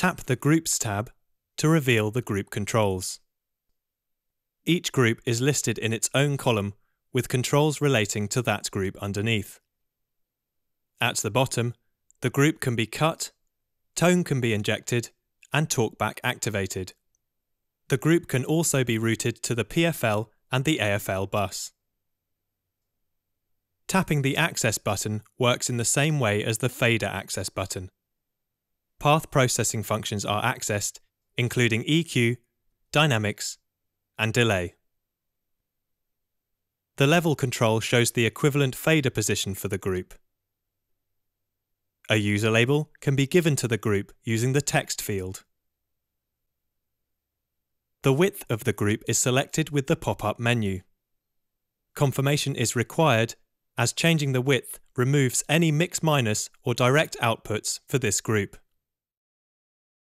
Tap the Groups tab to reveal the group controls. Each group is listed in its own column with controls relating to that group underneath. At the bottom, the group can be cut, tone can be injected, and talkback activated. The group can also be routed to the PFL and the AFL bus. Tapping the Access button works in the same way as the Fader Access button. Path processing functions are accessed, including EQ, dynamics, and delay. The level control shows the equivalent fader position for the group. A user label can be given to the group using the text field. The width of the group is selected with the pop-up menu. Confirmation is required, as changing the width removes any mix minus or direct outputs for this group.